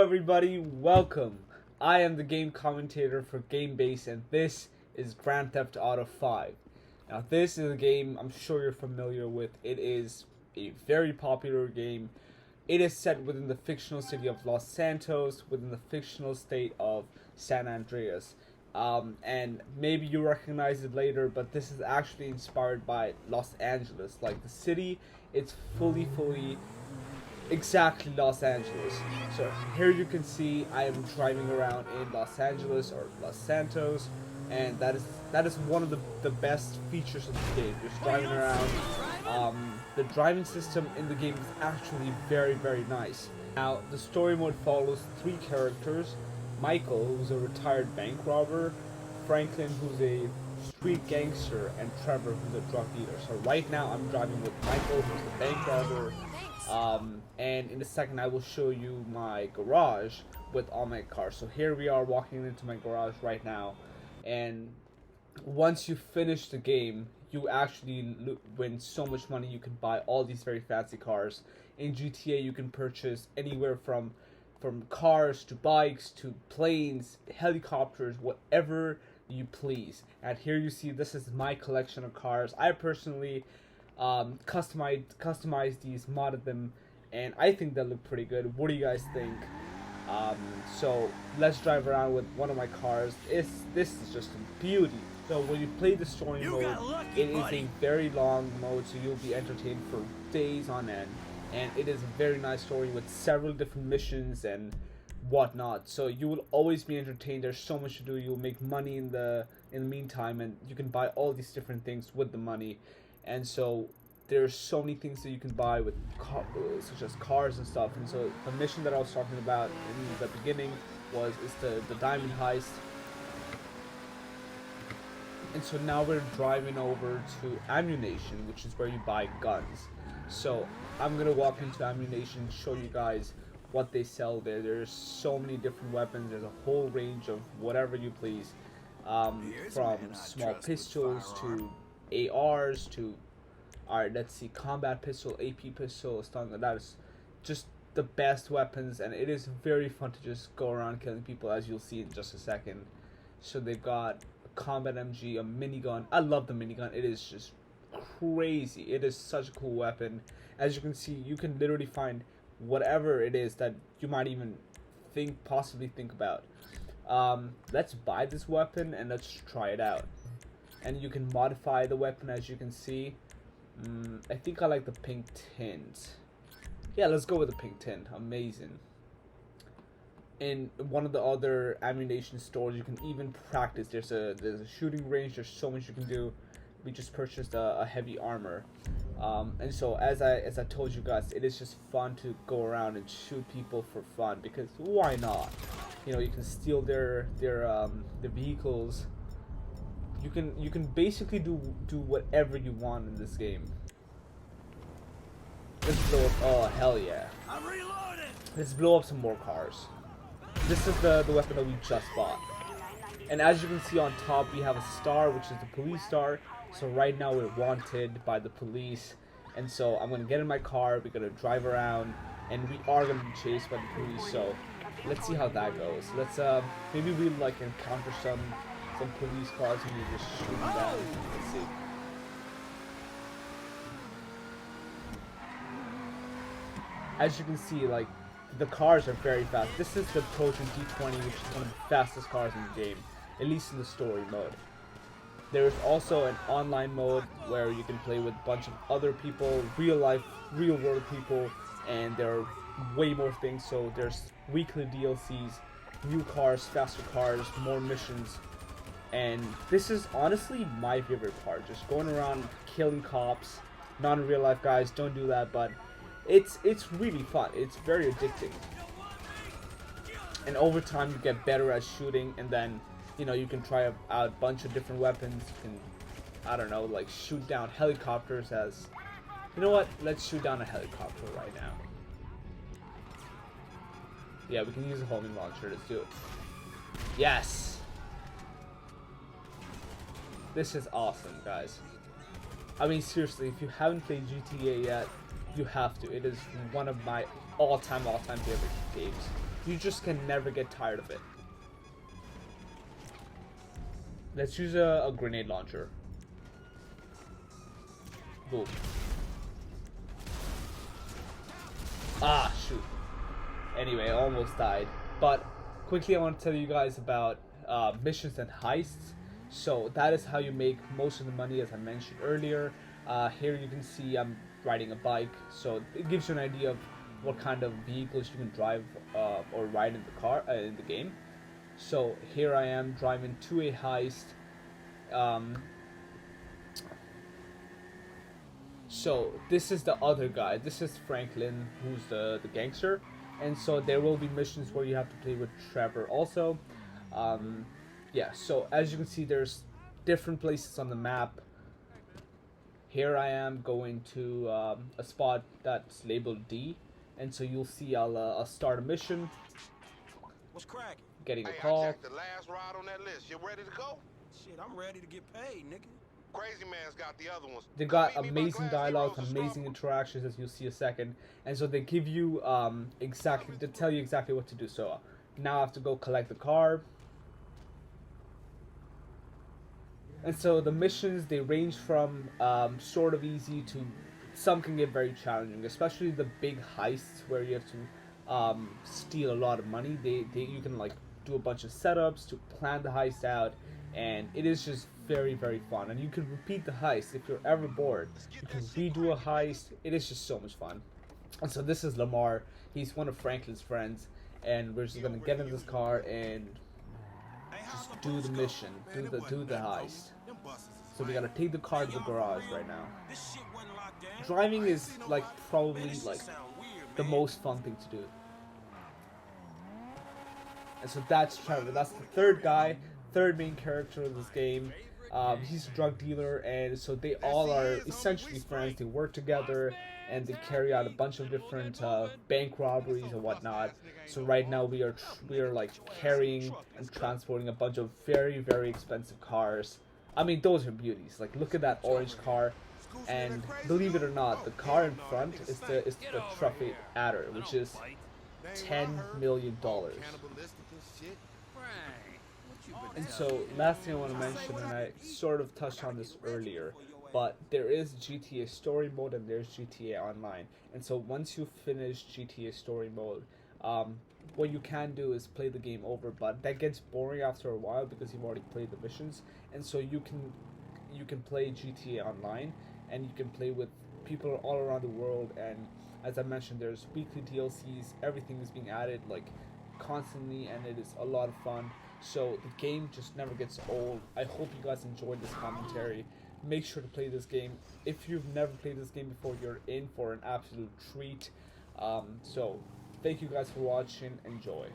everybody, welcome. I am the game commentator for Gamebass and this is Grand Theft Auto 5. Now this is a game I'm sure you're familiar with. It is a very popular game. It is set within the fictional city of Los Santos, within the fictional state of San Andreas. And maybe you recognize it later, but this is actually inspired by Los Angeles. Like the city, it's fully exactly Los Angeles. So here you can see I am driving around in Los Angeles or Los Santos, and that is one of the best features of the game. Just driving around. The driving system in the game is actually very nice. Now the story mode follows three characters: Michael, who's a retired bank robber; Franklin, who's a street gangster; and Trevor, who's a drug dealer. So right now I'm driving with Michael, who's the bank robber. And in a second I will show you my garage with all my cars. So here we are walking into my garage right now, and once you finish the game you actually win so much money. You can buy all these very fancy cars. In GTA you can purchase anywhere from cars to bikes to planes, helicopters, whatever you please. And here you see this is my collection of cars. I personally customized these, modded them, and I think they look pretty good. What do you guys think? So let's drive around with one of my cars. This is just a beauty. So when you play the story mode, it is a very long mode, so you'll be entertained for days on end. And it is a very nice story with several different missions and whatnot. So you will always be entertained. There's so much to do. You'll make money in the meantime, and you can buy all these different things with the money. And so there's so many things that you can buy with such as cars and stuff. And so the mission that I was talking about in the beginning is the diamond heist. And so now we're driving over to Ammunition, which is where you buy guns. So I'm gonna walk into Ammunition, show you guys what they sell there. There's so many different weapons. There's a whole range of whatever you please, from small pistols to ARs to, alright, let's see, combat pistol, AP pistol, stun. That is just the best weapons, and it is very fun to just go around killing people, as you'll see in just a second. So they've got a combat MG, a minigun. I love the minigun. It is just crazy. It is such a cool weapon. As you can see, you can literally find whatever it is that you might even possibly think about. Let's buy this weapon and let's try it out. And you can modify the weapon, as you can see. I think I like the pink tint. Yeah, let's go with the pink tint. Amazing. In one of the other ammunition stores you can even practice. There's a shooting range. There's so much you can do. We just purchased a heavy armor. And so as I told you guys, it is just fun to go around and shoot people for fun, because why not? You know, you can steal their vehicles. You can basically do whatever you want in this game. Let's blow up. Oh hell yeah! I'm reloading. Let's blow up some more cars. This is the weapon that we just bought. And as you can see on top, we have a star, which is the police star. So right now we're wanted by the police, and so I'm gonna get in my car. We're gonna drive around, and we are gonna be chased by the police. So let's see how that goes. Let's maybe we like encounter some police cars and we just shoot them down. Let's see. As you can see, like, the cars are very fast. This is the Trojan T20, which is one of the fastest cars in the game, at least in the story mode. There is also an online mode where you can play with a bunch of other people, real world people, and there are way more things. So there's weekly DLCs, new cars, faster cars, more missions. And this is honestly my favorite part, just going around killing cops. Not in real life, guys, don't do that, but it's really fun. It's very addicting. And over time you get better at shooting, and then, you know, you can try out a bunch of different weapons. You can, I don't know, like shoot down helicopters. As you know what, let's shoot down a helicopter right now. Yeah, we can use a homing launcher. Let's do it. Yes! This is awesome, guys. I mean, seriously, if you haven't played GTA yet, you have to. It is one of my all-time favorite games. You just can never get tired of it. Let's use a grenade launcher. Boom. Ah, shoot. Anyway, I almost died. But quickly, I want to tell you guys about missions and heists. So that is how you make most of the money, as I mentioned earlier. Here you can see I'm riding a bike, so it gives you an idea of what kind of vehicles you can drive or ride in the car in the game. So here I am driving to a heist. So this is the other guy. This is Franklin, who's the gangster. And so there will be missions where you have to play with Trevor also. Yeah, so as you can see, there's different places on the map. Here I am going to a spot that's labeled D. And so you'll see I'll start a mission. What's cracking? Getting a call. I jacked the last ride on that list. You ready to go? Shit, I'm ready to get paid, nigga. Crazy Man's got the other ones. They got amazing dialogue, amazing interactions, as you'll see a second. And so they give you exactly, they tell you exactly what to do. So now I have to go collect the car. And so the missions, they range from sort of easy to some can get very challenging, especially the big heists where you have to steal a lot of money. You can like do a bunch of setups to plan the heist out, and it is just very, very fun. And you can repeat the heist if you're ever bored. You can redo a heist. It is just so much fun. And so this is Lamar. He's one of Franklin's friends, and we're just gonna get in this car and just do the mission, do the heist. So we gotta take the car to the garage right now. Driving is like probably like the most fun thing to do. And so that's Trevor. That's the third guy, third main character of this game. He's a drug dealer, and so they all are essentially friends. They work together, and they carry out a bunch of different bank robberies and whatnot. So right now we are like carrying and transporting a bunch of very, very expensive cars. I mean, those are beauties. Like, look at that orange car, and believe it or not, the car in front is the Trophy Adder, which is $10 million. And so, last thing I want to mention, and I sort of touched on this earlier, but there is GTA Story Mode and there's GTA Online. And so, once you finish GTA Story Mode, what you can do is play the game over, but that gets boring after a while because you've already played the missions. And so you can play GTA Online, and you can play with people all around the world. And as I mentioned, there's weekly DLCs. Everything is being added like constantly, and it is a lot of fun. So the game just never gets old. I hope you guys enjoyed this commentary. Make sure to play this game. If you've never played this game before, you're in for an absolute treat. So thank you guys for watching. Enjoy.